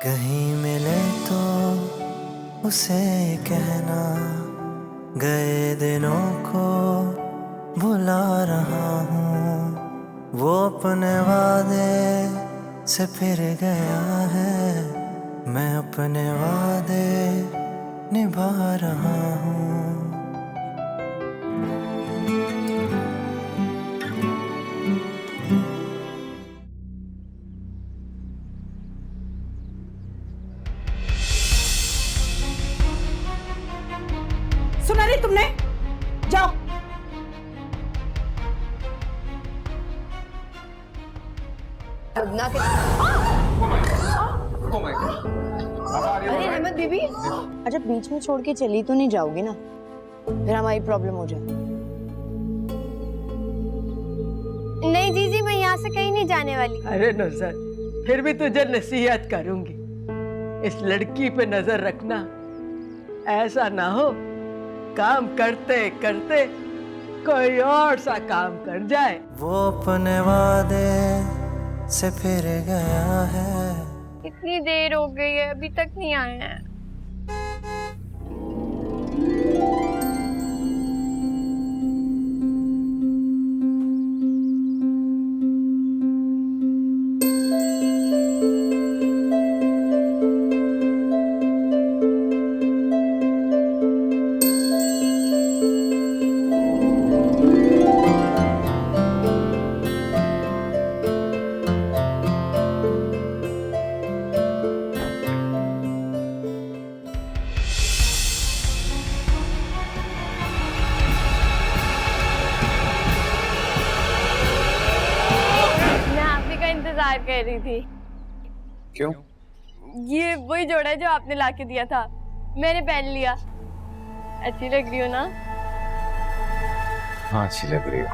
कहीं मिले तो उसे कहना, गए दिनों को भुला रहा हूँ। वो अपने वादे से फिर गया है, मैं अपने वादे निभा रहा हूँ। सुना नहीं तुमने? जाओ। अरे रहमत बीबी, अच्छा बीच में छोड़ के चली तो नहीं जाओगी ना? फिर हमारी प्रॉब्लम हो जाए। नहीं जीजी, मैं यहाँ से कहीं नहीं जाने वाली। अरे नुसरत, फिर भी तुझे नसीहत करूंगी, इस लड़की पे नजर रखना। ऐसा ना हो काम करते करते कोई और सा काम कर जाए। वो अपने वादे से फिर गया है। इतनी देर हो गई है, अभी तक नहीं आए हैं। इंतजार कर रही थी। क्यों? ये वही जोड़ा है जो आपने लाके दिया था, मैंने पहन लिया। अच्छी लग रही हो ना? हाँ अच्छी लग रही हो।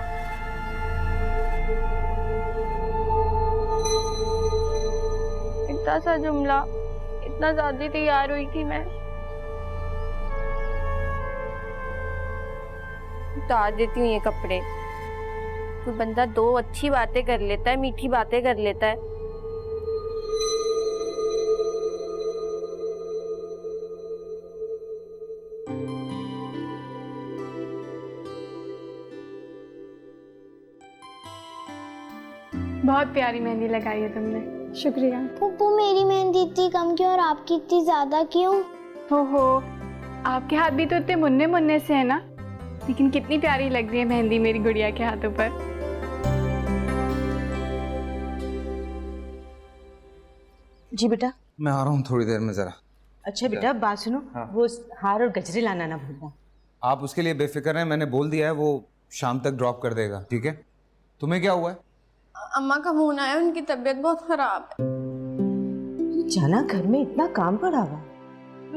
इतना सा जुमला, इतना ज्यादा तैयार हुई थी मैं। उतार देती हूँ ये कपड़े। कोई बंदा दो अच्छी बातें कर लेता है, मीठी बातें कर लेता है। बहुत प्यारी मेहंदी लगाई है तुमने, शुक्रिया। पप्पू मेरी मेहंदी इतनी कम क्यों और आपकी इतनी ज्यादा क्यों? हो आपके हाथ भी तो इतने मुन्ने मुन्ने से है ना, लेकिन कितनी प्यारी लग रही है मेहंदी मेरी गुड़िया के हाथों पर। जी बेटा, मैं आ रहा हूँ थोड़ी देर में जरा। अच्छा बेटा बात सुनो, हाँ। वो हार और गजरे लाना ना भूलना। आप उसके लिए बेफिक्र हैं, मैंने बोल दिया है, वो शाम तक ड्रॉप कर देगा। ठीक है? तुम्हें क्या हुआ है? अम्मा का फोन आया, उनकी तबीयत बहुत खराब है। जाना घर में इतना काम पड़ा हुआ।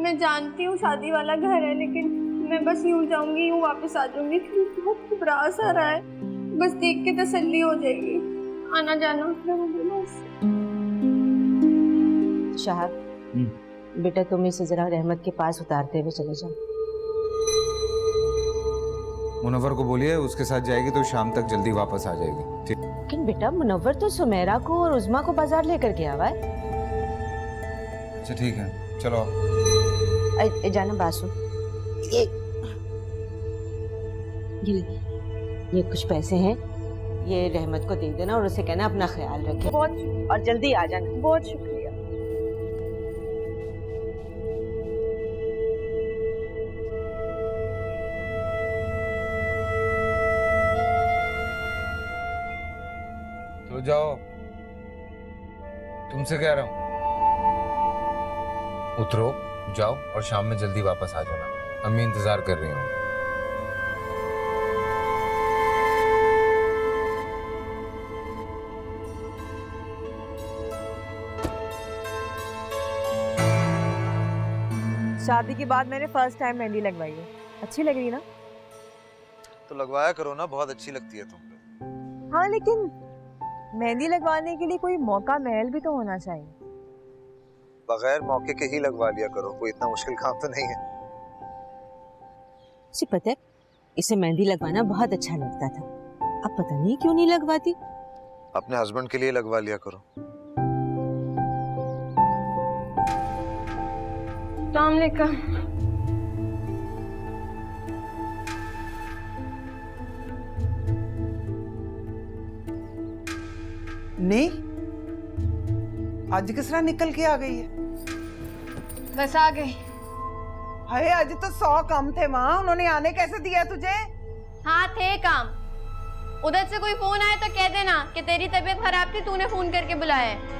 मैं जानती हूँ शादी वाला घर है, लेकिन मैं बस यूं जाऊंगी, यूं वापस आ जाऊंगी। बहुत घबरा सा रहा है, बस देख के तसल्ली हो जाएगी। आना जाना बस। शाहब, बेटा तुम इसे जरा रहमत के पास उतारते हुए चले जाओ। मुनव्वर को बोलिए उसके साथ जाएगी तो शाम तक जल्दी वापस आ जाएगी। ठीक? लेकिन बेटा मुनव्वर तो सुमेरा को और उज़मा को बाजार लेकर गया हुआ है। अच्छा ठीक है, चलो। जाना बासु, ये कुछ पैसे हैं, ये रहमत को दे देना और उसे कहना अपना ख्याल रखे। बहुत और जल्दी आ जाना। बहुत शुक्रिया। तो जाओ, तुमसे कह रहा हूँ, उतरो, जाओ और शाम में जल्दी वापस आ जाना। अम्मी इंतजार कर रही हूँ। शादी के बाद मैंने फर्स्ट टाइम मेहंदी लगवाई है। अच्छी लग रही ना? तो लगवाया करो ना, बहुत अच्छी लगती है तुम पे। हाँ लेकिन मेहंदी लगवाने के लिए कोई मौका महल भी तो होना चाहिए। बगैर मौके के ही लगवा लिया करो, कोई इतना मुश्किल काम तो नहीं है। उसे पता है इसे मेहंदी लगवाना बहुत अच्छा लगता था, अब पता नहीं क्यों नहीं लगवाती। अपने हस्बैंड के लिए लगवा लिया करो। अस्सलाम वालेकुम। नहीं, आज किस तरह निकल के आ गई है? बस आ गई। हाय, आज तो 100 काम थे वहां, उन्होंने आने कैसे दिया तुझे? हाँ थे काम। उधर से कोई फोन आए तो कह देना कि तेरी तबीयत खराब थी, तूने फोन करके बुलाया है।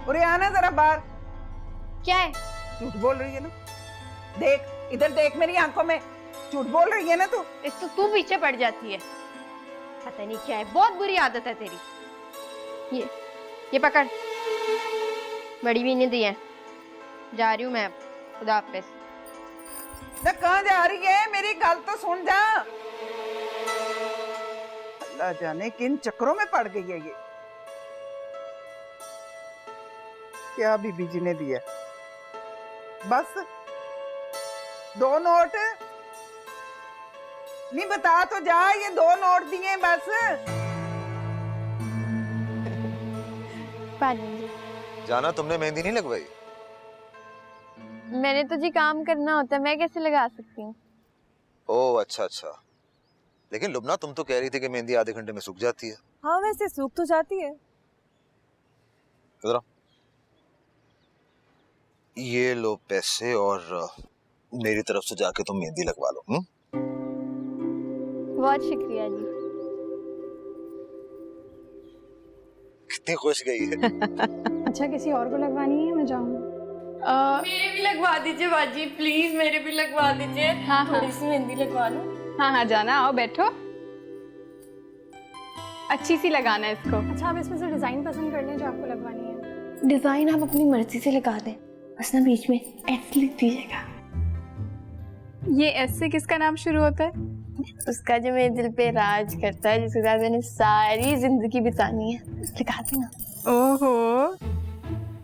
अरे आना जरा बाहर। क्या है? झूठ बोल रही है ना? देख इधर, देख मेरी आंखों में, झूठ बोल रही है ना तू? एक तो तू पीछे पड़ जाती है, पता नहीं क्या है, बहुत बुरी आदत है तेरी। ये पकड़, बड़ी भी नहीं दी है। जा रही हूँ मैं अब, खुदा हाफिज। ना कहाँ जा रही है? मेरी गल तो सुन जा। अल्लाह जाने किन चक्करों में पड़ गई है ये। क्या बीबी जी ने दिया? बस 2 नोट? नहीं बता तो जा, ये 2 नोट दिए बस। जाना, तुमने मेहंदी नहीं लगवाई? मैंने तो जी काम करना होता है, मैं कैसे लगा सकती हूँ? ओह अच्छा अच्छा। लेकिन लुबना, तुम तो कह रही थी कि मेहंदी आधे घंटे में सूख जाती है। हाँ वैसे सूख तो जाती है। इधर आओ। ये लो पैसे और मेरी तरफ से जाके तुम मेहंदी लगवा लो। बहुत शुक्रिया जी। कितनी खुश गई है। अच्छा, किसी और को लगवानी है? मैं जाऊँ? मेरे भी लगवा दीजिए बाजी, प्लीज मेरे भी लगवा दीजिए। हाँ, थोड़ी सी मेहंदी लगवा लो। हाँ हाँ, जाना, आओ बैठो। अच्छी सी लगाना है इसको। अच्छा, आप इसमें से डिजाइन पसंद कर लें जो आपको लगवानी है। डिजाइन आप अपनी मर्जी से लगा दें, बस ना बीच में एस लिख दीजिएगा। ये एस से किसका नाम शुरू होता है? उसका जो मेरे दिल पे राज करता है, जिसके साथ मैंने सारी जिंदगी बितानी है, लिखा देना। ओहो,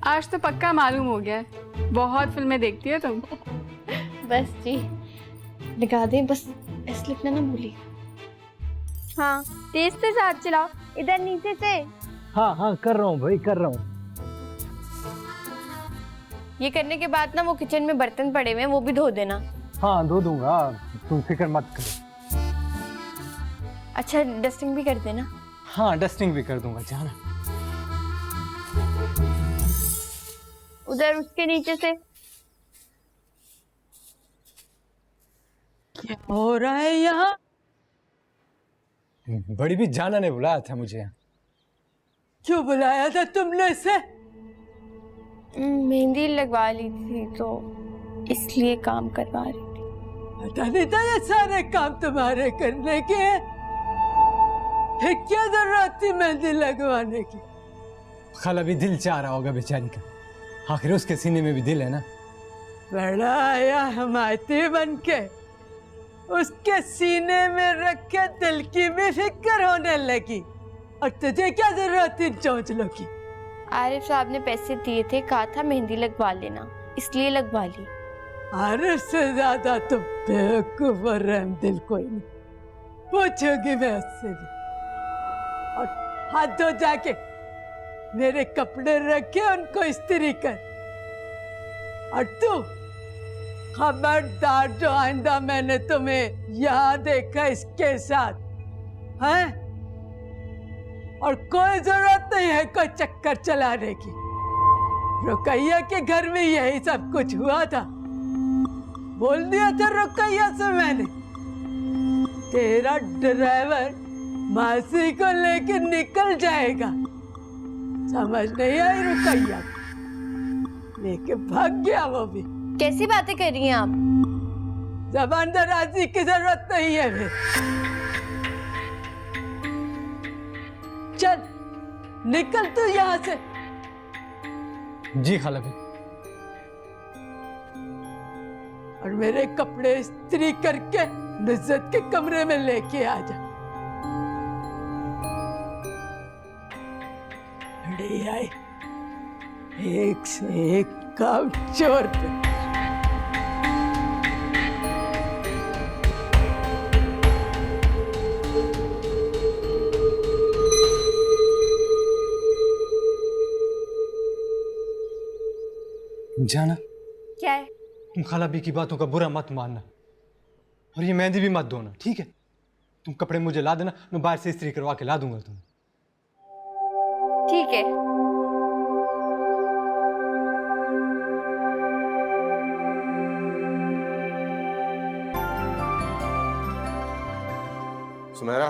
आज तो पक्का मालूम हो गया है, बहुत फिल्में देखती हो तुम। बस जी लगा दें, बस एस लिखना ना भूलिए। हाँ तेज से हाथ चलाओ, इधर नीचे से। हाँ हाँ कर रहा हूँ भाई, कर रहा हूँ। ये करने के बाद ना वो किचन में बर्तन पड़े हुए हैं, वो भी धो देना। हाँ धो दूंगा, तुम फिक्र मत करो। अच्छा डस्टिंग भी कर देना। हाँ डस्टिंग भी कर दूंगा, जाना। उधर उसके नीचे से। क्या हो रहा है यहाँ? बड़ी भी जाना ने बुलाया था मुझे। क्यों बुलाया था तुमने इसे? मेहंदी लगवा ली थी तो इसलिए काम करवा रही थी। पता नहीं था ये सारे काम तुम्हारे करने के हैं। फिर क्या जरूरत थी मेहंदी लगवाने की? खाला भी दिल चाह रहा होगा बेचारी का, आखिर उसके सीने में भी दिल है ना। बड़ा आया हमायती बन के, उसके सीने में रखे दिल की भी फिक्र होने लगी, और तुझे क्या जरूरत थी चौंचलों की? आरिफ साहब ने पैसे दिए थे, कहा था मेहंदी लगवा लेना, इसलिए लगवा ली। आरिफ से ज्यादा तुम बेवकूफ और रहमदिल कोई नहीं। पूछोगी मैं उससे भी। और हाथ धो जाके, मेरे कपड़े रखे उनको इस्त्री कर। और तू खबरदार, जो आइंदा मैंने तुम्हें यहाँ देखा इसके साथ, हैं? और कोई जरूरत नहीं है कोई चक्कर चलाने की। रुकैया के घर में यही सब कुछ हुआ था, बोल दिया था रुकैया से मैंने। तेरा ड्राइवर मासी को लेकर निकल जाएगा, समझ नहीं आई रुकैया, लेके भाग गया वो भी। कैसी बातें कर रही हैं आप? ज़बान दराजी की जरूरत नहीं है फिर। चल निकल तू यहाँ से। जी खाला भी। और मेरे कपड़े इस्त्री करके नुज़्ज़त के कमरे में लेके आ जा। बड़ी आई, एक से एक काम चोर पे। जाना, क्या है? तुम खाला भी की बातों का बुरा मत मानना और ये मेहंदी भी मत धोना, ठीक है? तुम कपड़े मुझे ला देना, मैं बाहर से इस्त्री करवा के ला दूंगा तुम्हें। ठीक है। सुमेरा,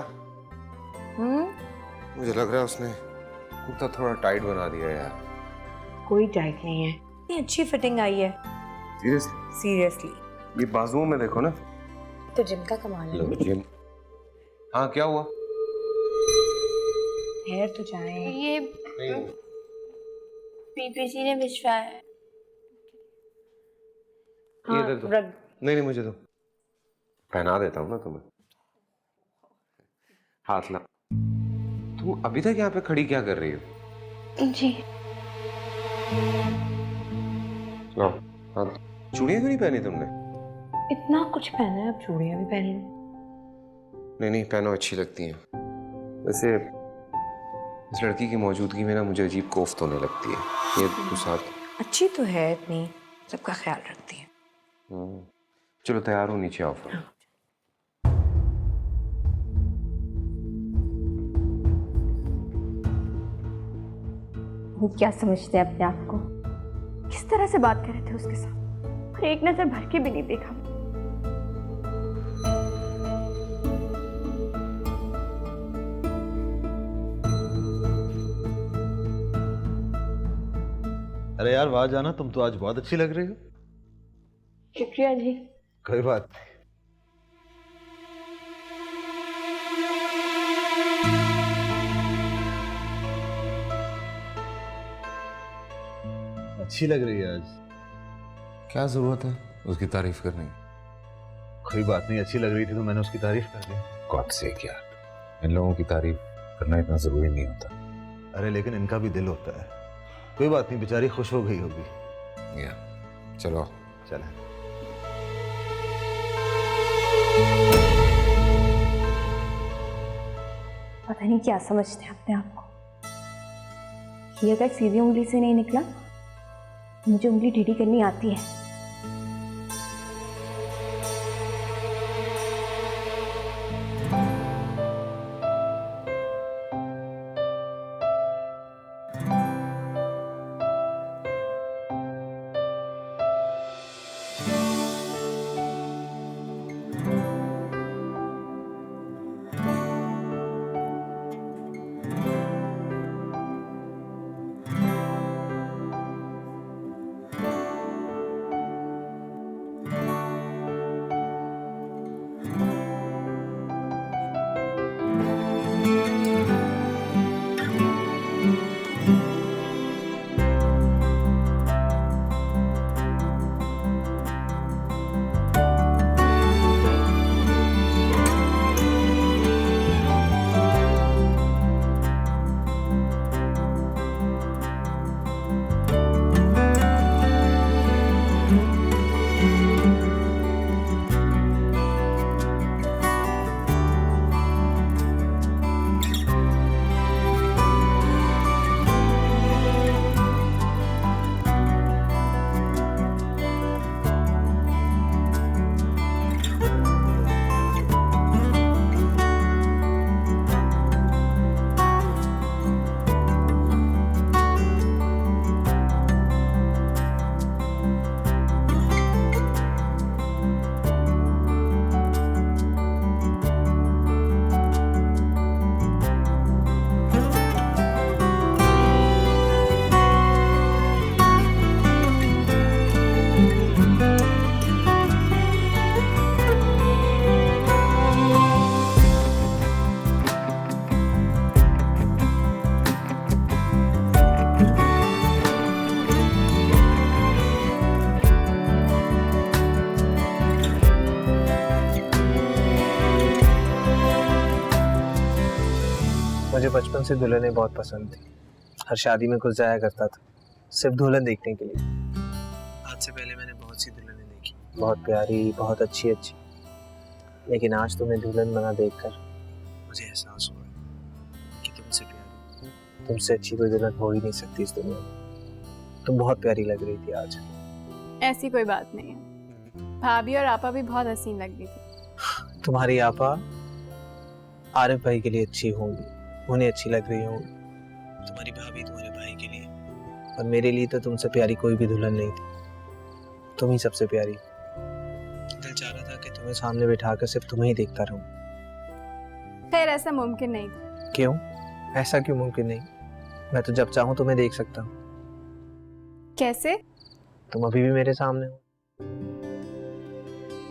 मुझे लग रहा है उसने कुर्ता थोड़ा टाइट बना दिया यार। कोई टाइट नहीं है, इतनी अच्छी फिटिंग आई है। सीरियसली? सीरियसली। ये बाजुओं में देखो ना। तो जिम का कमाल है। लो जिम। हाँ क्या हुआ? हेयर तो जाए। ये नहीं पीपीसी ने भिजवाया है। ये दे दो। नहीं मुझे दो, पहना देता हूँ ना तुम्हें। हाथ ला। तुम अभी तक यहाँ पे खड़ी क्या कर रही हो? जी। लो हाँ, चूड़ियाँ क्यों नहीं पहनी तुमने? इतना कुछ पहना है, अब चूड़ियां भी पहन लो। नहीं पहनो, अच्छी लगती हैं। वैसे इस लड़की की मौजूदगी में ना मुझे अजीब कोफ्त होने लगती है। ये तो साथ अच्छी तो है, इतनी सबका ख्याल रखती है। चलो तैयार हो, नीचे आओ फिर। वो क्या समझते हैं अपने आप को? किस तरह से बात कर रहे थे उसके साथ, और एक नजर भर के भी नहीं देखा। अरे यार वाह जाना, तुम तो आज बहुत अच्छी लग रही हो। शुक्रिया जी। कोई बात नहीं। अच्छी लग रही है आज। क्या जरूरत है उसकी तारीफ करने की? कोई बात नहीं, अच्छी लग रही थी तो मैंने उसकी तारीफ कर दी। गॉड से क्या, इन लोगों की तारीफ करना इतना जरूरी नहीं होता। अरे लेकिन इनका भी दिल होता है। कोई बात नहीं, बेचारी खुश हो गई होगी। या चलो चले। पता नहीं क्या समझते हैं अपने आप को। ये अगर सीधी उंगली से नहीं निकला, मुझे उंगली टेढ़ी करनी आती है। मुझे बचपन से दुल्हनें बहुत पसंद थी। हर शादी में घुस जाया करता था सिर्फ दुल्हन देखने के लिए। आज से पहले मैंने बहुत सी दुल्हनें देखी, बहुत प्यारी, बहुत अच्छी अच्छी, लेकिन आज तुम्हें दुल्हन बना देखकर मुझे एहसास हुआ कि तुमसे प्यारी, तुमसे अच्छी कोई दुल्हन हो ही नहीं सकती इस दुनिया में। तुम बहुत प्यारी लग रही थी आज। ऐसी कोई बात नहीं है। भाभी और आपा भी बहुत हसीन लग रही थी। तुम्हारी आपा आरिफ भाई के लिए अच्छी होंगी, उन्हें अच्छी लग रही होंगी। तुम्हारी भाभी तुम्हारे भाई के लिए, और मेरे लिए तो तुमसे प्यारी कोई भी दुल्हन नहीं थी। तुम ही सबसे प्यारी। दिल चाह रहा था कि तुम्हें सामने बिठाकर सिर्फ तुम्हें ही देखता रहूं। खैर ऐसा मुमकिन नहीं था। क्यों? ऐसा क्यों मुमकिन नहीं? मैं तो जब चाहूं तुम्हें देख सकता हूँ। कैसे? तुम अभी भी मेरे सामने हो।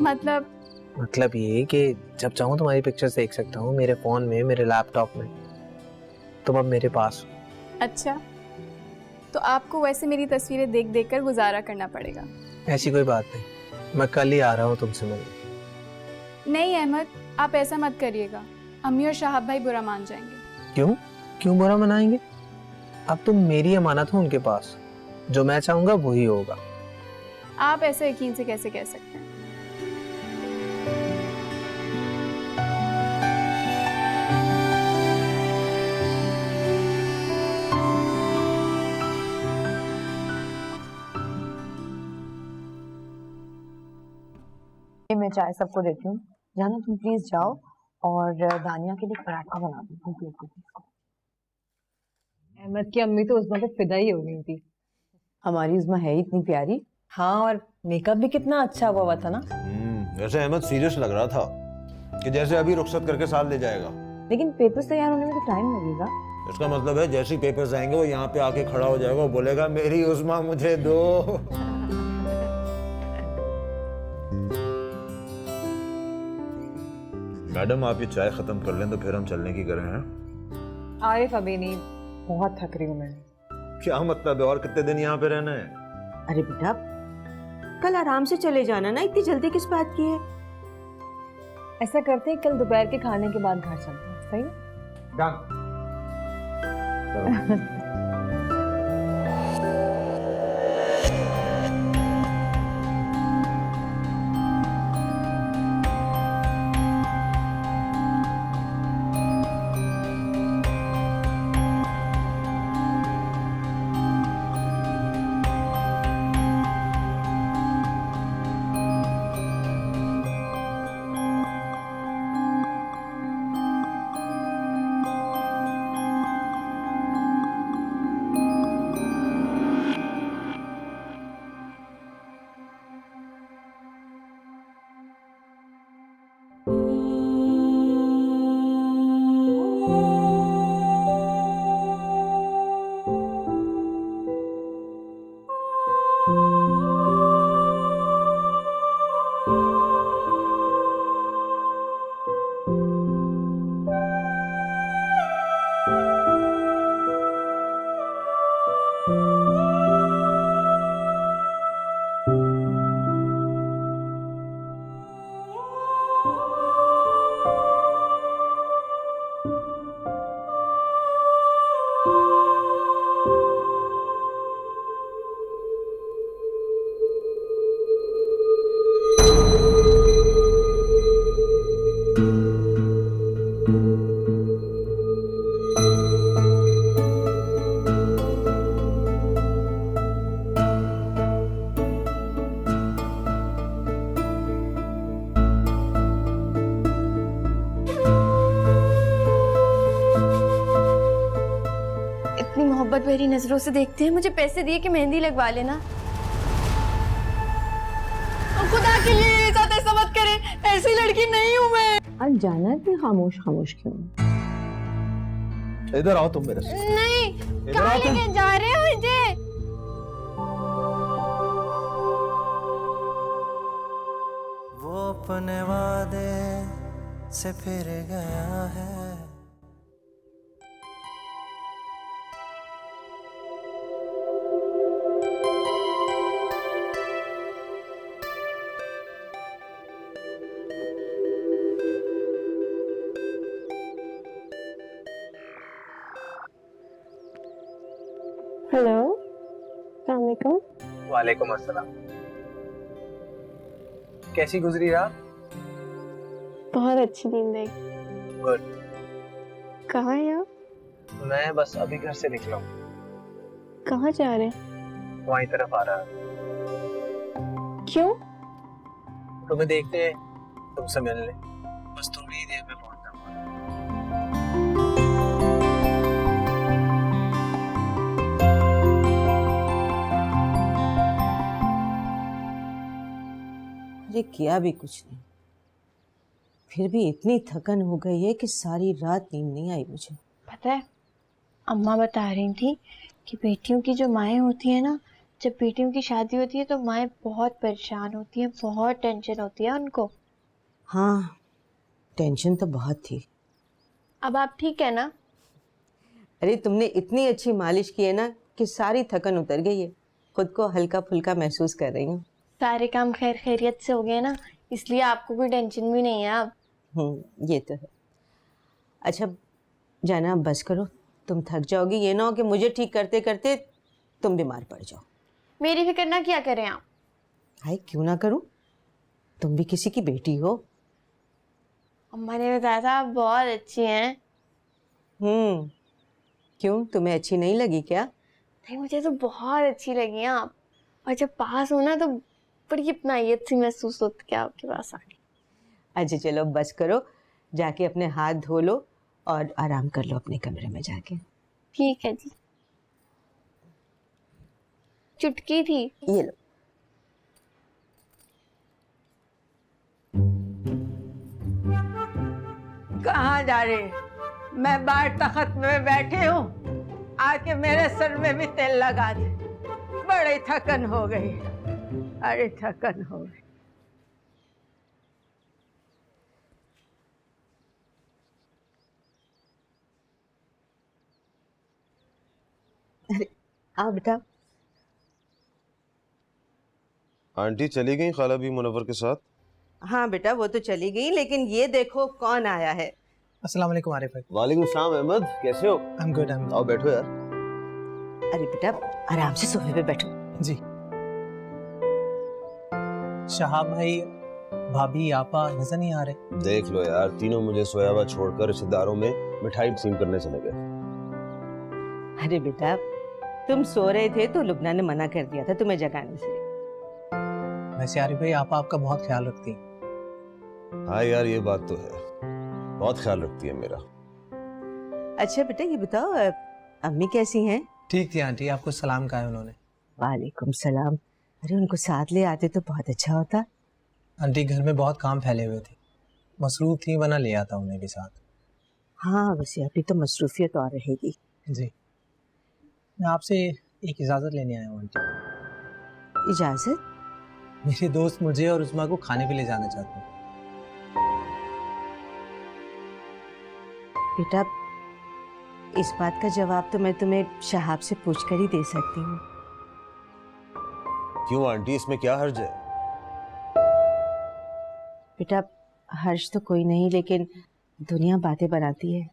मतलब ये कि जब चाहूं तुम्हारी पिक्चर्स देख सकता हूँ, मेरे फोन में, मेरे लैपटॉप में। तुम अब मेरे पास हो। अच्छा, तो आपको वैसे मेरी तस्वीरें देख देख कर गुजारा करना पड़ेगा। ऐसी कोई बात नहीं, मैं कल ही आ रहा हूँ तुमसे मिलने। नहीं अहमद, आप ऐसा मत करिएगा, अम्मी और शाहब भाई बुरा मान जाएंगे। क्यों बुरा मनाएंगे? अब तुम मेरी अमानत हो उनके पास, जो मैं चाहूंगा वही होगा। आप ऐसे यकीन से कैसे कह सकते हैं? मैं चाय सबको देती हूँ। जाना तुम प्लीज जाओ और दानिया के लिए पराठा बना दो। अहमद की अम्मी तो उस्मा पे फिदा ही हो गई थी। हमारी उस्मा है ही इतनी प्यारी। हाँ, और मेकअप भी कितना अच्छा हुआ था ना। वैसे अहमद सीरियस लग रहा था कि जैसे अभी रुखसत करके साथ ले जाएगा। लेकिन पेपर्स तैयार होने में तो टाइम लगेगा। इसका मतलब है जैसे ही पेपर्स आएंगे वो यहाँ पे आके खड़ा हो जाएगा, वो बोलेगा मेरी उस्मा मुझे दो। मैडम आप ये चाय खत्म कर लें तो फिर हम चलने की करें हैं। आरिफ अभी नहीं, बहुत थक रही हूँ मैं। क्या मतलब है, और कितने दिन यहाँ पे रहना है? अरे बेटा, कल आराम से चले जाना ना, इतनी जल्दी किस बात की है? ऐसा करते हैं कल दोपहर के खाने के बाद घर चलते हैं, सही है? मोहब्बत भरी नजरों से देखते हैं, मुझे पैसे दिए कि मेहंदी लगवा लेना। खुदा के लिए साथ ऐसा मत करें, ऐसी लड़की नहीं हूँ मैं। आज जाना इतनी खामोश खामोश क्यों? इधर आओ तुम मेरे से। नहीं, कहाँ लेके जा रहे हो मुझे? वो अपने वादे से फिर गया है। हेलो, अस्सलाम वालेकुम। वालेकुम अस्सलाम। कैसी गुजरी रात? बहुत अच्छी नींद आई। गुड। कहाँ है आप? मैं बस अभी घर से निकला हूँ। कहाँ जा रहे हैं? वहीं तरफ आ रहा है। क्यों? तुम्हें देखते तुमसे मिलने, बस थोड़ी ही देर में पहुंचता हूँ। अरे किया भी कुछ नहीं, फिर भी इतनी थकन हो गई है कि सारी रात नींद नहीं आई मुझे। पता है, अम्मा बता रही थी कि बेटियों की जो माएँ होती है ना, जब बेटियों की शादी होती है तो माएँ बहुत परेशान होती हैं, बहुत टेंशन होती है उनको। हाँ, टेंशन तो बहुत थी। अब आप ठीक है ना? अरे तुमने इतनी अच्छी मालिश की है ना कि सारी थकन उतर गई है, खुद को हल्का फुल्का महसूस कर रही हूँ। सारे काम खैर खैरियत से हो गए ना, इसलिए आपको कोई टेंशन भी नहीं है अब। ये तो है। अच्छा जाना, अब बस करो, तुम थक जाओगी, ये ना हो कि मुझे ठीक करते करते तुम बीमार पड़ जाओ। मेरी फिक्र ना क्या करें आप। हाय क्यों ना करूं, तुम भी किसी की बेटी हो। अम्मा ने बताया था आप बहुत अच्छी हैं। क्यों, तुम्हें अच्छी नहीं लगी क्या? नहीं, मुझे तो बहुत अच्छी लगी हैं आप, और जब पास हो ना तो बड़ी अपनाइयत सी महसूस होती है आपके पास आके। अच्छा चलो बस करो, जाके अपने हाथ धो लो और आराम कर लो अपने कमरे में जाके। ठीक है जी। चुटकी थी, ये लो। कहाँ जा रहे? मैं बाहर तख्त में बैठी हूँ, आके मेरे सर में भी तेल लगा दे। बड़ी थकन हो गई, अरे थकन हो गई। अरे आओ बेटा। आंटी चली गई खाला भी मुनव्वर के साथ? हाँ बेटा वो तो चली गई, लेकिन ये देखो कौन आया है। अस्सलाम वालेकुम आरिफ भाई। वालेकुम सलाम अहमद, कैसे हो? I'm good, I'm good. आओ बैठो यार। अरे बेटा आराम से सोफे पे बैठो। जी। शहाब भाई, भाभी, आपा नजर नहीं आ रहे। देख लो यार, तीनों मुझे सोया हुआ छोड़कर रिश्तेदारों में मिठाई तकसीम करने चले गए। अरे बेटा तुम सो रहे थे तो लुबना ने मना कर दिया था तुम्हें जगाने से। वैसे आरिफ भाई आपा आपका बहुत ख्याल रखती है। हाँ यार ये बात तो है, बहुत ख्याल रखती है मेरा। अच्छा बेटा ये बताओ अम्मी कैसी हैं? ठीक थी आंटी, आपको सलाम कहा है उन्होंने। वालेकुम सलाम। अरे उनको साथ ले आते तो बहुत अच्छा होता। आंटी घर में बहुत काम फैले हुए थे, मसरूफ थी, वरना ले आता उन्हें भी साथ। हाँ वैसे अभी तो मसरूफियत और रहेगी। जी, मैं आपसे एक इजाज़त लेने आया हूँ आंटी। इजाज़त? मेरे दोस्त मुझे और उस्मा को खाने पे ले जाना चाहते हैं। बेटा इस बात का जवाब तो मैं तुम्हें शहाब से पूछकर ही दे सकती हूँ। क्यों आंटी, इसमें क्या हर्ज है? बेटा हर्ष तो कोई नहीं, लेकिन दुनिया बातें बनाती है।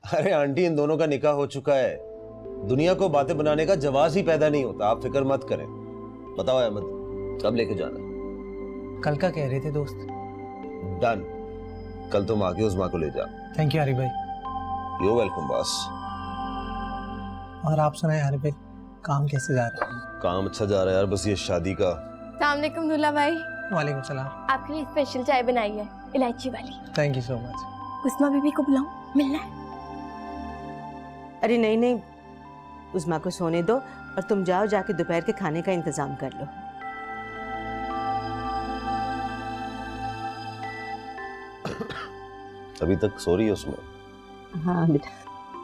अरे आंटी इन दोनों का निकाह हो चुका है, दुनिया को बातें बनाने का जवाब ही पैदा नहीं होता, आप फिक्र मत करें। बताओ अहमद कब लेके जाना? कल का कह रहे थे दोस्त। डन, कल तुम आके उस्मा को ले जा। थैंक यू आरिफ भाई। You welcome boss. और आप सुनाए आरिफ भाई, काम कैसे जा रहा है? काम अच्छा जा रहा है यार, बस ये शादी का। अस्सलाम वालेकुम दूल्हा भाई। वालेकुम सलाम। आपके लिए स्पेशल चाय बनाई है, इलायची वाली। Thank you so much. Usma Bibi को बुलाऊं, मिलना है? अरे नहीं नहीं, उस्मा को सोने दो और तुम जाओ, जाके दोपहर के खाने का इंतजाम कर लो। अभी तक सो रही है उस्मा? हाँ बेटा।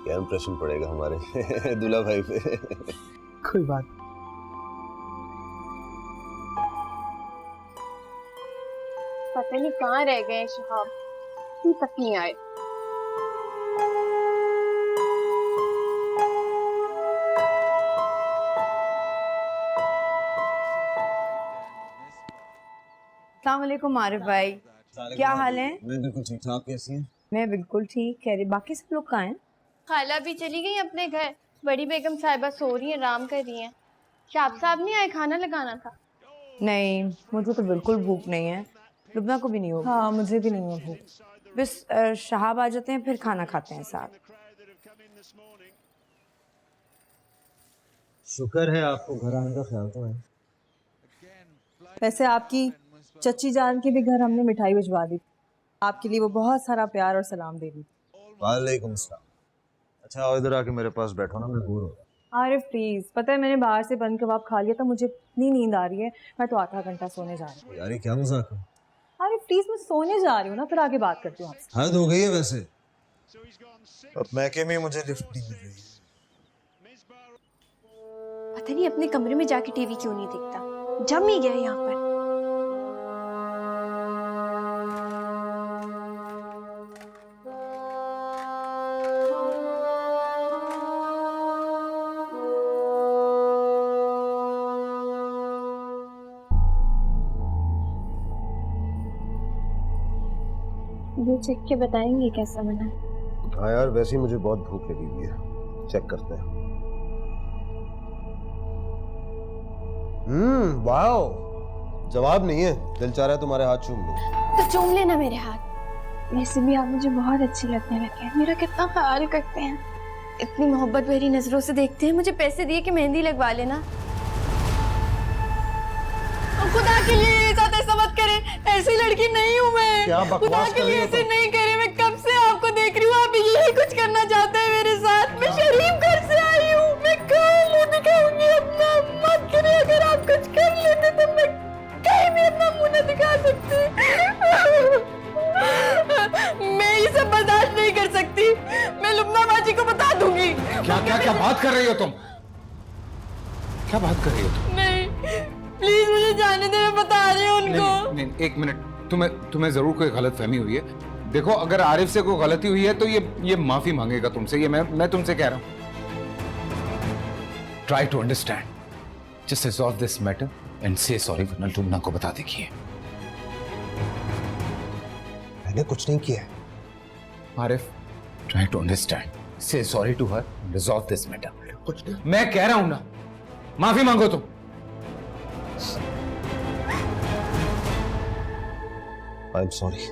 क्या इंप्रेशन पड़ेगा हमारे दूल्हा भाई पे? कोई बात। पता नहीं कहाँ रह गए शहाब, तू तक नहीं आए। अस्सलाम वालेकुम आरिफ भाई, क्या हाल है? मैं बिल्कुल ठीक ठाक, कैसी हैं? मैं बिल्कुल ठीक कह रही। बाकी सब लोग कहाँ हैं? खाला भी चली गई अपने घर, बड़ी बेगम साहिबा सो रही है, आराम कर रही हैं। शाब साहब नहीं आए, खाना लगाना था। नहीं मुझे तो बिल्कुल भूख नहीं है, लुबना को भी नहीं होगी। हाँ मुझे भी नहीं है भूख, बस शहाब आ जाते हैं फिर खाना खाते हैं साथ। शुक्र है आपको घर आने का ख्याल तो है। वैसे आपकी चच्ची जान के भी घर हमने मिठाई भिजवा दी, आपके लिए वो बहुत सारा प्यार और सलाम दे दी। वालेकुम सलाम। अच्छा आओ इधर आके मेरे पास बैठो ना, मैं बोर हो रहा अरे प्लीज, पता है मैंने बाहर से बन कबाब खा लिया था, मुझे इतनी नींद आ रही है, मैं तो आधा घंटा सोने जा रही हूँ। यार ये क्या मजाक है? अरे प्लीज मैं सोने जा रही हूँ ना, फिर आगे बात करती हूँ आपसे। हद हो गई है वैसे। अब मैके में मुझे लिफ्ट नहीं मिल रही। पता नहीं अपने कमरे में जाके टीवी क्यों नहीं देखता, जम ही गया यहाँ पर। ये चेक के बताएंगे कैसा बना? हाँ यार, वैसे ही मुझे बहुत भूख लगी हुई है, चेक करते हैं। वाओ, जवाब नहीं है, दिल चाह रहा है तुम्हारे हाथ चूम लूं। तो चूम लेना मेरे हाथ। वैसे भी आप मुझे बहुत अच्छी लगने लगे हैं, मेरा कितना ख्याल करते हैं, इतनी मोहब्बत भरी नजरों से देखते हैं। मुझे पैसे दिए कि मेहंदी लगवा लेना। खुदा के लिए साथ ऐसा मत करे, ऐसी लड़की नहीं हूँ मैं। क्या बकवास खुदा के लिए ऐसे नहीं करे, मैं कब से आपको देख रही हूँ, आप यही कुछ करना चाहते हैं मेरे साथ। मैं शरीफ घर से आई हूँ, मैं कहीं नहीं दिखाऊंगी अपना। मत करिए, अगर आप कुछ कर लेते तो मैं कहीं भी अपना मुंह न दिखा सकती। मैं ये सब बर्दाश्त नहीं कर सकती, मैं लुबना बाजी को बता दूंगी। क्या क्या क्या बात कर रही हो तुम? क्या बात कर रही हो तुम? नहीं प्लीज मुझे जाने दे, मैं बता रही हूँ उनको। नहीं, एक मिनट, तुम्हें जरूर कोई गलतफहमी हुई है। देखो, अगर आरिफ से कोई गलती हुई है तो ये माफी मांगेगा तुमसे, ये मैं तुमसे कह रहा हूँ। Try to understand, just resolve this matter and say sorry, वरना लुबना को बता देगी। मैंने कुछ नहीं किया। Arif, try to understand, say sorry to her, resolve this matter. कुछ नहीं, मैं कह रहा हूं ना, माफी मांगो तुम। I'm sorry.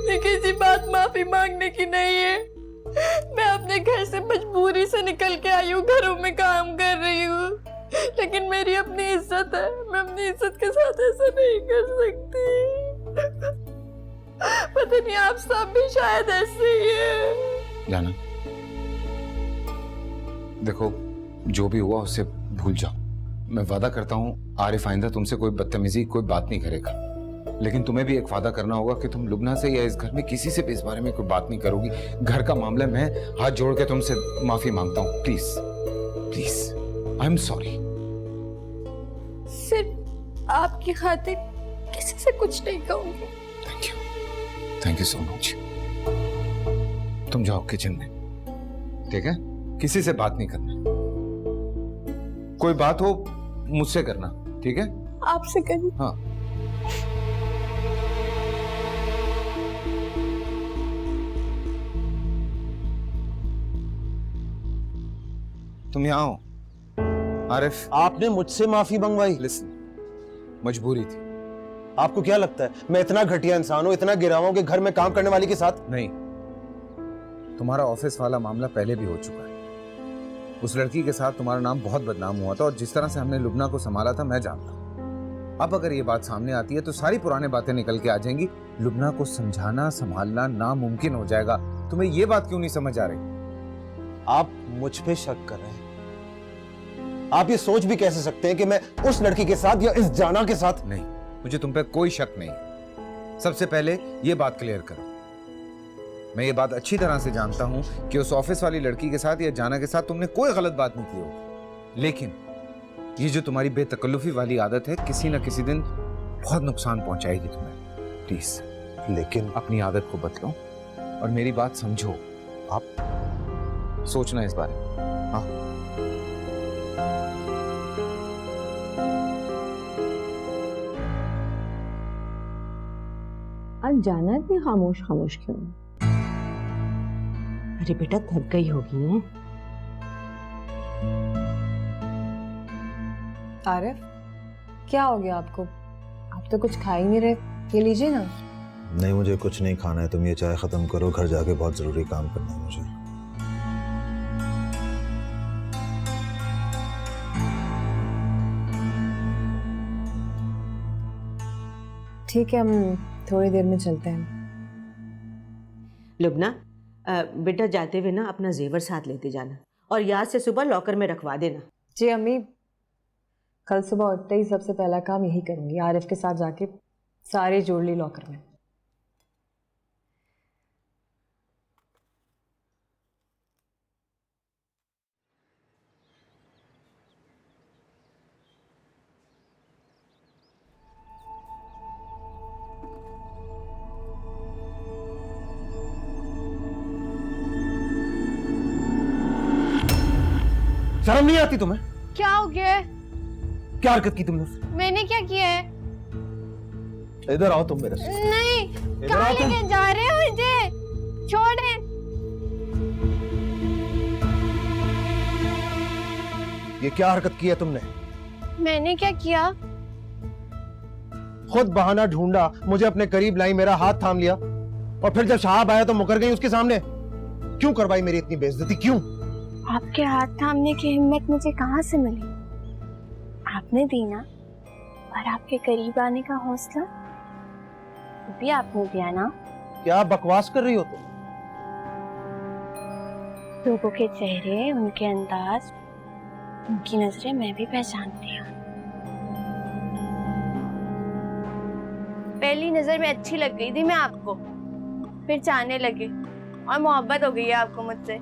ये किसी बात माफी मांगने की नहीं है। मैं अपने घर से मजबूरी से निकल के आई हूँ, घरों में काम कर रही हूँ, लेकिन मेरी अपनी इज्जत है, मैं अपनी इज्जत के साथ ऐसा नहीं कर सकती। पता नहीं आप सब भी शायद ऐसे ही है। जाना, देखो जो भी हुआ उससे भूल जाओ। मैं वादा करता हूँ आरिफ आइंदा तुमसे कोई बदतमीजी, कोई बात नहीं करेगा, लेकिन तुम्हें भी एक वादा करना होगा कि तुम लुबना से या इस घर में किसी से भी इस बारे में कोई बात नहीं करोगी। घर का मामला, मैं हाथ जोड़ के तुमसे माफी मांगता हूँ, please please, I am sorry. सिर्फ आपकी खातिर किसी से कुछ नहीं कहूंगी। Thank you so much. तुम जाओ किचन में, ठीक है? किसी से बात नहीं करना, कोई बात हो मुझसे करना, ठीक है? आपसे करिए। हाँ। तुम यहाँ हो आरिफ। आपने मुझसे माफी मंगवाई? लिसन, मजबूरी थी। आपको क्या लगता है मैं इतना घटिया इंसान हूं, इतना गिरा हूं कि घर में काम करने वाली के साथ? नहीं, तुम्हारा ऑफिस वाला मामला पहले भी हो चुका है। उस लड़की के साथ तुम्हारा नाम बहुत बदनाम हुआ था, और जिस तरह से हमने लुबना को संभाला था मैं जानता हूं। अब अगर ये बात सामने आती है तो सारी पुरानी बातें निकल के आ जाएंगी। लुबना को समझाना संभालना नामुमकिन हो जाएगा। तुम्हें ये बात क्यों नहीं समझ आ रही? आप मुझ पे शक कर रहे हैं? आप ये सोच भी कैसे सकते हैं कि मैं उस लड़की के साथ या इस जाना के साथ? नहीं, मुझे तुम पे कोई शक नहीं। सबसे पहले ये बात क्लियर करो, मैं ये बात अच्छी तरह से जानता हूं कि उस ऑफिस वाली लड़की के साथ या जाना के साथ तुमने कोई गलत बात नहीं की हो, लेकिन ये जो तुम्हारी बेतकल्लुफी वाली आदत है किसी ना किसी दिन बहुत नुकसान पहुंचाएगी तुम्हें। प्लीज, लेकिन अपनी आदत को बदलो और मेरी बात समझो। आप सोचना इस बारे में। हाँ, आज जाना इतनी खामोश खामोश क्यों? अरे बेटा थक गई होगी है? आरिफ, क्या हो गया आपको? आप तो कुछ खा ही नहीं रहे, ये लीजिए ना। नहीं, मुझे कुछ नहीं खाना है, तुम ये चाय खत्म करो, घर जाके बहुत जरूरी काम करना है मुझे। ठीक है, हम थोड़ी देर में चलते हैं। लुबना, बेटा जाते हुए ना अपना जेवर साथ लेते जाना और याद से सुबह लॉकर में रखवा देना। जी अम्मी, कल सुबह उठते ही सबसे पहला काम यही करूंगी, आरिफ के साथ जाके सारे जोड़ ली लॉकर में। शर्म नहीं आती तुम्हें? क्या हो गया है? क्या हरकत की तुमने? मैंने क्या किया है? इधर आओ तुम मेरे से। नहीं, इधर कहाँ आओ तुम। लेके जा रहे हो मुझे? छोड़े। ये क्या हरकत की है तुमने? मैंने क्या किया? खुद बहाना ढूंढा, मुझे अपने करीब लाई, मेरा हाथ थाम लिया, और फिर जब शहाब आया तो मुकर गई उसके सामने। क्यों करवाई मेरी इतनी बेइज्जती, क्यों? आपके हाथ थामने की हिम्मत मुझे कहाँ से मिली? आपने दी ना, और आपके करीब आने का हौसला भी आपने दिया ना। क्या बकवास कर रही हो तुम? लोगों के चेहरे, उनके अंदाज, उनकी नजरें मैं भी पहचानती हूँ। पहली नजर में अच्छी लग गई थी मैं आपको, फिर चाहने लगे और मोहब्बत हो गई है आपको मुझसे,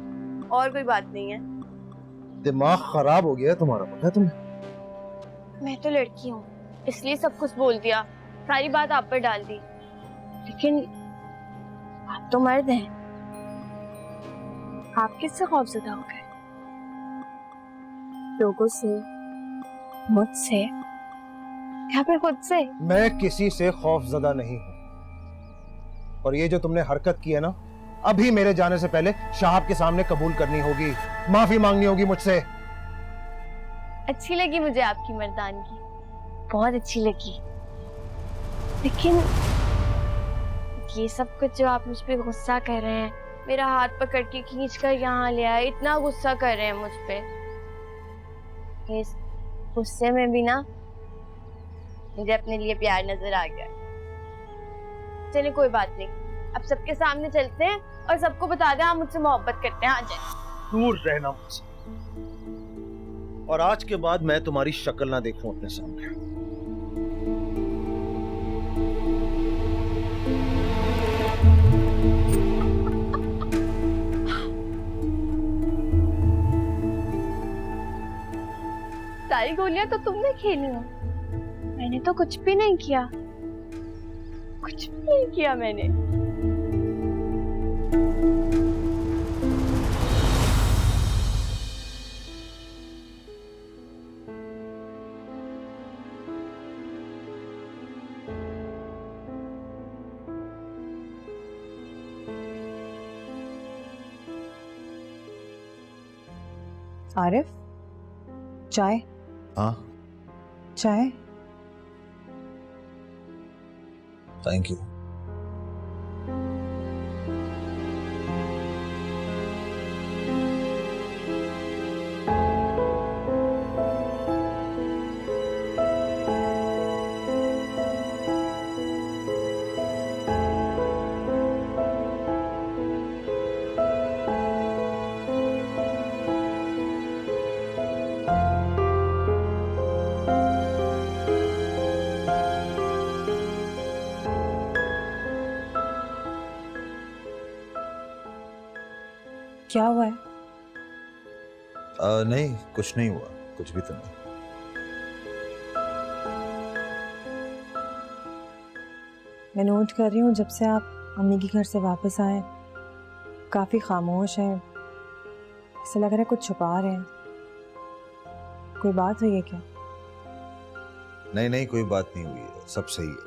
और कोई बात नहीं है। दिमाग खराब हो गया है तुम्हारा, पता है तुम्हें? मैं तो लड़की हूँ, इसलिए सब कुछ बोल दिया, सारी बात आप पर डाल दी, लेकिन आप तो मर्द हैं। आप किससे खौफजदा हो गए? लोगों से, मुझसे, या फिर खुद से? मैं किसी से खौफजदा नहीं हूं, और ये जो तुमने हरकत की है ना, अभी मेरे जाने से पहले शहाब के सामने कबूल करनी होगी, माफी मांगनी होगी मुझसे। अच्छी लगी मुझे आपकी मर्दानगी, बहुत अच्छी लगी, लेकिन ये सब कुछ जो आप मुझ पे गुस्सा कर रहे हैं, मेरा हाथ पकड़ के खींच कर यहाँ ले आए, इतना गुस्सा कर रहे हैं मुझ पे, इस गुस्से में भी ना मुझे अपने लिए प्यार नजर आ गया। चलिए कोई बात नहीं, अब सबके सामने चलते हैं और सबको बता दें आप मुझसे मोहब्बत करते हैं। आ जाए। दूर रहना मुझसे, और आज के बाद मैं तुम्हारी शक्ल ना देखूं अपने सामने। सारी गोलियां तो तुमने खेली हो, मैंने तो कुछ भी नहीं किया, कुछ भी नहीं किया मैंने। आरिफ, चाय? हाँ, चाय? Thank you. क्या हुआ है? नहीं, कुछ नहीं हुआ, कुछ भी तो नहीं। मैं नोट कर रही हूँ जब से आप अम्मी के घर से वापस आए काफ़ी खामोश हैं, ऐसा लग रहा है कुछ छुपा रहे हैं। कोई बात हुई है क्या? नहीं नहीं, कोई बात नहीं हुई है, सब सही है।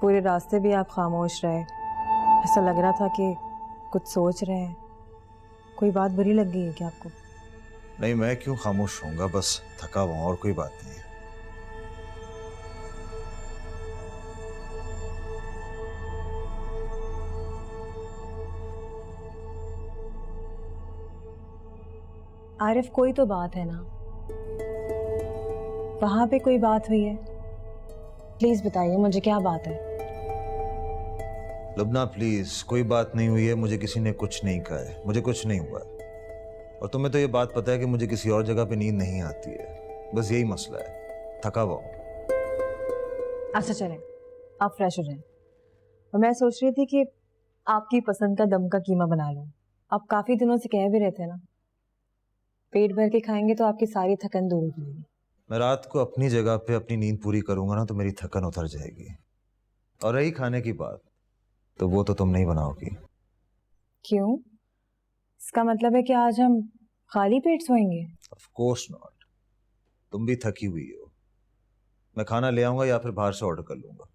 पूरे रास्ते भी आप खामोश रहे, ऐसा लग रहा था कि कुछ सोच रहे हैं। कोई बात बुरी लग गई है क्या आपको? नहीं, मैं क्यों खामोश होऊंगा, बस थका हुआ, और कोई बात नहीं है। आरिफ, कोई तो बात है ना, वहाँ पे कोई बात हुई है? प्लीज बताइए मुझे, क्या बात है? लुबना प्लीज, कोई बात नहीं हुई है, मुझे किसी ने कुछ नहीं कहा है, मुझे कुछ नहीं हुआ है। और तुम्हें तो ये बात पता है कि मुझे किसी और जगह पे नींद नहीं आती है, बस यही मसला है, थका हुआ हूँ। अच्छा चलें, आप फ्रेश हो जाएं। और मैं सोच रही थी कि आपकी पसंद का दम का कीमा बना लूं। आप काफी दिनों से कह भी रहे थे ना, पेट भर के खाएंगे तो आपकी सारी थकन दूर हो जाएगी। मैं रात को अपनी जगह पे अपनी नींद पूरी करूंगा ना तो मेरी थकन उतर जाएगी। और रही खाने की बात, तो वो तो तुम नहीं बनाओगी। क्यों? इसका मतलब है कि आज हम खाली पेट सोएंगे? ऑफ कोर्स नॉट, तुम भी थकी हुई हो। मैं खाना ले आऊंगा या फिर बाहर से ऑर्डर कर लूंगा।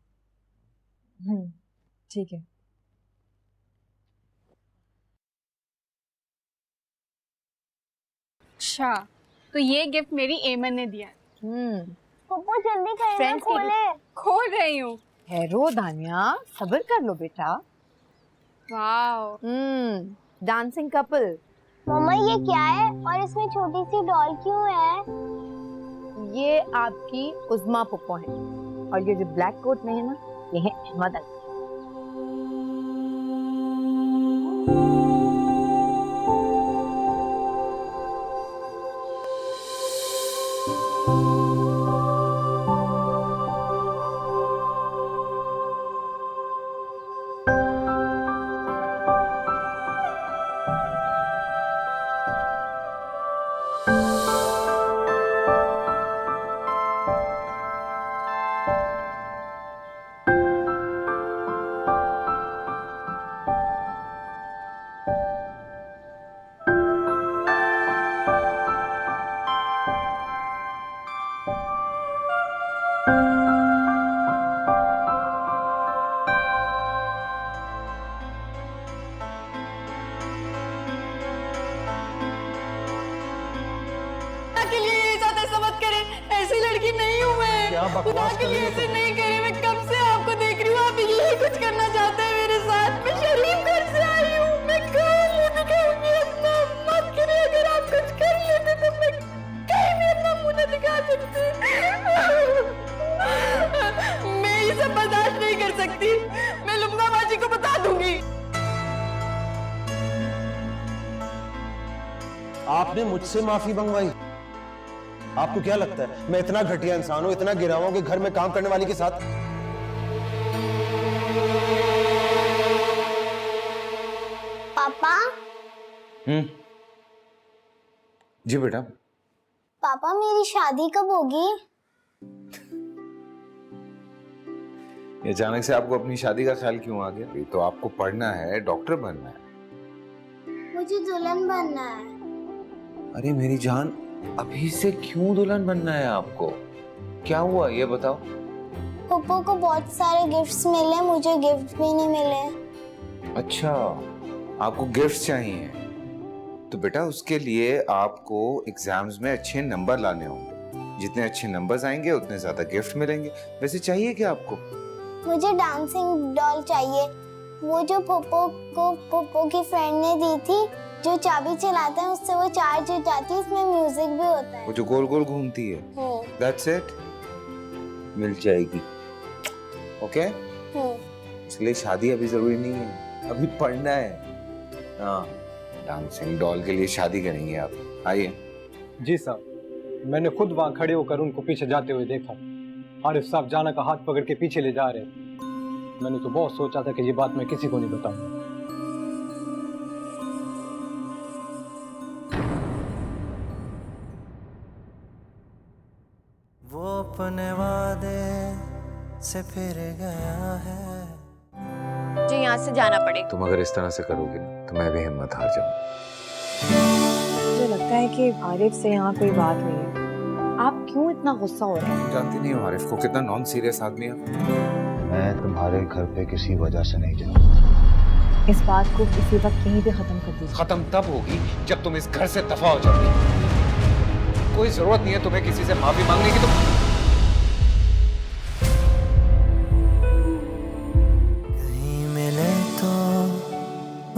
ठीक है। अच्छा, तो ये गिफ्ट मेरी एमन ने दिया। पप्पू जल्दी करें, खोले। खोल रही हूँ। हैरो दानिया, सब्र कर लो बेटा। Wow, dancing couple. मम्मा ये क्या है और इसमें छोटी सी डॉल क्यों है? ये आपकी उज़मा पुप्पो है, और ये जो ब्लैक कोट में है ना, ये है अहमद अंकल। खुदा के लिए ऐसे नहीं करे, मैं कब से आपको देख रही हूँ, आप यही कुछ करना चाहते हैं मेरे साथ। मैं शरीफ घर से आई हूँ, मैं कहीं नहीं दिखाऊंगी अपना। मत करिए, अगर आप कुछ कर लेते तो मैं कहीं भी अपना मुंह न दिखा सकती। मैं ये सब बर्दाश्त नहीं कर सकती, मैं लुब्ना बाजी को बता दूंगी। आपने मुझसे माफी मंगवाई? आपको क्या लगता है मैं इतना घटिया इंसान हूं, इतना गिरा हुआ कि घर में काम करने वाली के साथ? पापा। जी बेटा। पापा मेरी शादी कब होगी? ये अचानक से आपको अपनी शादी का ख्याल क्यों आ गया? ये तो आपको पढ़ना है, डॉक्टर बनना है। मुझे दुल्हन बनना है। अरे मेरी जान, अभी से क्यों दुल्हन बनना है आपको? क्या हुआ ये बताओ। पप्पू को बहुत सारे गिफ्ट्स मिले, मुझे गिफ्ट भी नहीं मिले। अच्छा, आपको गिफ्ट चाहिए, तो बेटा उसके लिए आपको एग्जाम्स में अच्छे नंबर लाने होंगे। जितने अच्छे नंबर्स आएंगे उतने ज्यादा गिफ्ट मिलेंगे। वैसे चाहिए क्या आपको? मुझे डांसिंग डॉल चाहिए, वो जो पप्पू की फ्रेंड ने दी थी, जो चाबी चलाते हैं उससे वो चार्ज हो जाती है, उसमें म्यूजिक भी होता है। वो जो गोल गोल घूमती है, That's it? मिल जाएगी। ओके? इसलिए शादी अभी जरूरी नहीं है, अभी पढ़ना है। हाँ, डांसिंग डॉल के लिए शादी करेंगे आप। आइए। जी साहब, मैंने खुद वहाँ खड़े होकर उनको पीछे जाते हुए देखा। आरिफ साहब जाना का हाथ पकड़ के पीछे ले जा रहे थे। मैंने तो बहुत सोचा था कि ये बात मैं किसी को नहीं बताऊंगा। वो अपने वादे से फिर गया है। जो यहाँ से जाना पड़ेगा। तुम अगर इस तरह से करोगे ना तो मैं भी हिम्मत हार जाऊंगा। मुझे लगता है कि आरिफ से यहाँ कोई बात नहीं है। आप क्यों इतना गुस्सा हो रहे हैं? जानती नहीं हो आरिफ को, कितना नॉन सीरियस आदमी है। मैं तुम्हारे घर पे किसी वजह से नहीं जाऊंगा। इस बात को इसी वक्त यहीं पे खत्म कर दीजिए। खत्म तब होगी जब तुम इस घर से दफा हो जाओगे। कोई जरूरत नहीं है तुम्हें किसी से माफी मांगने की। तुम कहीं मिले तो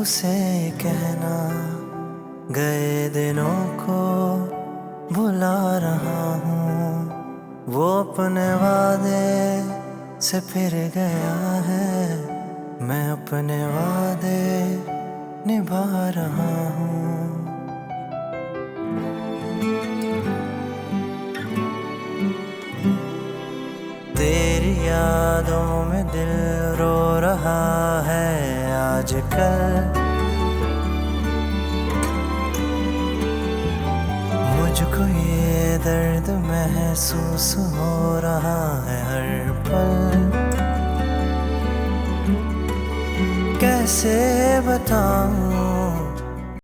उसे कहना, गए दिनों को भुला रहा हूँ, वो अपने वादे से फिर गया है, मैं अपने वादे निभा रहा हूँ। तेरी यादों में दिल रो रहा है आजकल, मुझको ये दर्द महसूस हो रहा है हर पल। कैसे बताऊं